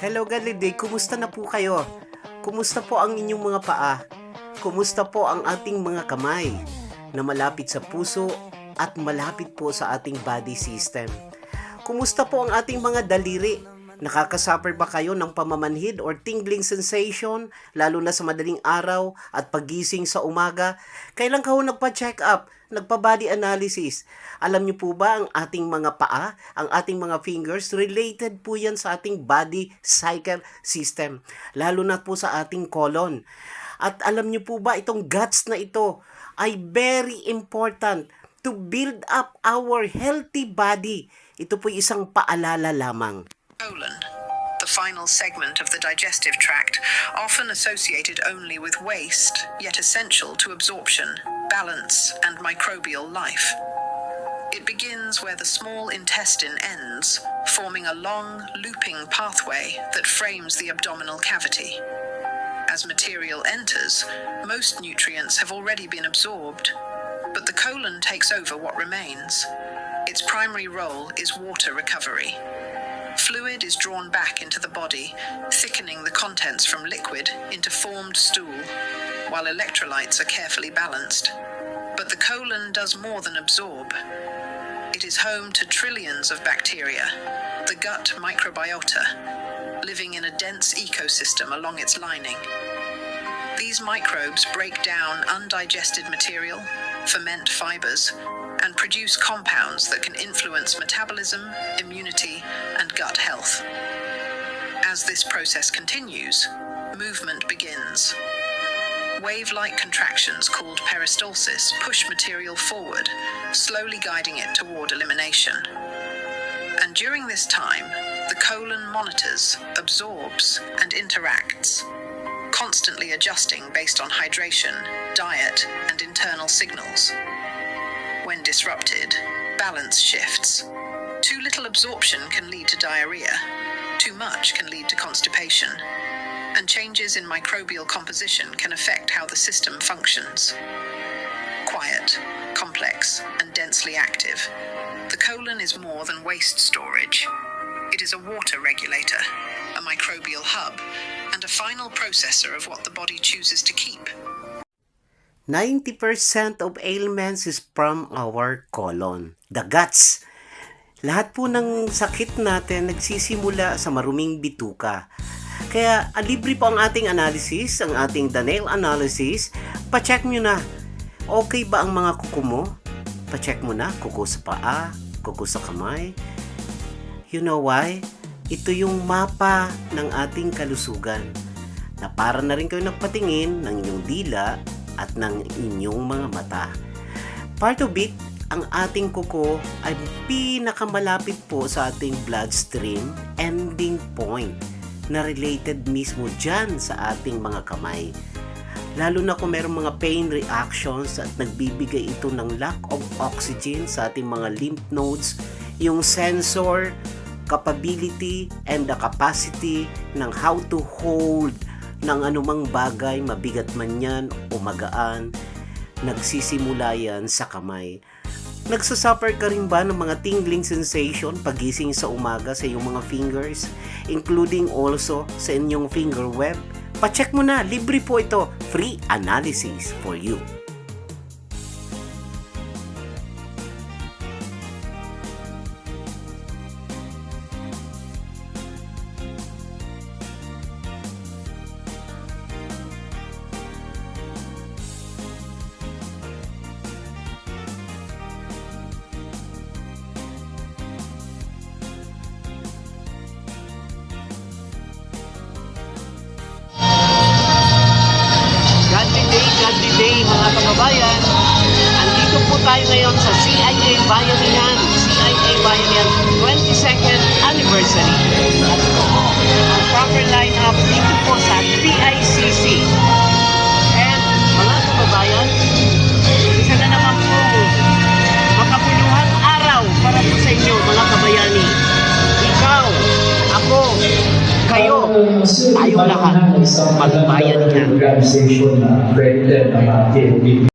Hello Galiday, kumusta na po kayo? Kumusta po ang inyong mga paa? Kumusta po ang ating mga kamay na malapit sa puso at malapit po sa ating body system? Kumusta po ang ating mga daliri? Nakakasuffer ba kayo ng pamamanhid or tingling sensation lalo na sa madaling araw at pagising sa umaga? Kailan ka ho nagpa-check up? Nagpa-body analysis? Alam niyo po ba ang ating mga paa, ang ating mga fingers, related po yan sa ating body cycle system, lalo na po sa ating colon. At alam niyo po ba itong guts na ito ay very important to build up our healthy body. Ito po isang paalala lamang. Colon, the final segment of the digestive tract, often associated only with waste, yet essential to absorption, balance, and microbial life. It begins where the small intestine ends, forming a long, looping pathway that frames the abdominal cavity. As material enters, most nutrients have already been absorbed, but the colon takes over what remains. Its primary role is water recovery. Fluid is drawn back into the body, thickening the contents from liquid into formed stool, while electrolytes are carefully balanced. But the colon does more than absorb. It is home to trillions of bacteria, the gut microbiota, living in a dense ecosystem along its lining. These microbes break down undigested material, ferment fibers, and produce compounds that can influence metabolism, immunity, and gut health. As this process continues, movement begins. Wave-like contractions called peristalsis push material forward, slowly guiding it toward elimination. And during this time, the colon monitors, absorbs, and interacts, constantly adjusting based on hydration, diet, and internal signals. When disrupted, balance shifts. Too little absorption can lead to diarrhea. Too much can lead to constipation. And changes in microbial composition can affect how the system functions. Quiet, complex, and densely active, the colon is more than waste storage. It is a water regulator, a microbial hub, and a final processor of what the body chooses to keep. 90% of ailments is from our colon, the guts. Lahat po ng sakit natin nagsisimula sa maruming bituka. Kaya libre po ang ating analysis, ang ating the nail analysis. Pa-check nyo na. Okay ba ang mga kuko mo? Pa-check mo na. Kuko sa paa, kuko sa kamay. You know why? Ito yung mapa ng ating kalusugan. Na para na rin kayo nagpatingin ng inyong dila at ng inyong mga mata. Part of it, ang ating kuko ay pinakamalapit po sa ating bloodstream ending point na related mismo dyan sa ating mga kamay. Lalo na kung mayroong mga pain reactions at nagbibigay ito ng lack of oxygen sa ating mga lymph nodes, yung sensor, capability, and the capacity ng how to hold ng anumang bagay, mabigat man yan o magaan, nagsisimula yan sa kamay. Nagsasuffer ka rin ba ng mga tingling sensation pagising sa umaga sa iyong mga fingers, including also sa inyong finger web? Pa-check mo na, libre po ito, free analysis for you. God day mga kababayan. Andito po tayo ngayon sa CIA Bayanihan, CIA Bayanihan 22nd anniversary. At ito po ang proper lineup dito po sa PICC. And mga kababayan, isa na naman po makabuluhang araw para po sa inyo mga kabayani. Ikaw, ako, kayo, tayong lahat magbayanihan.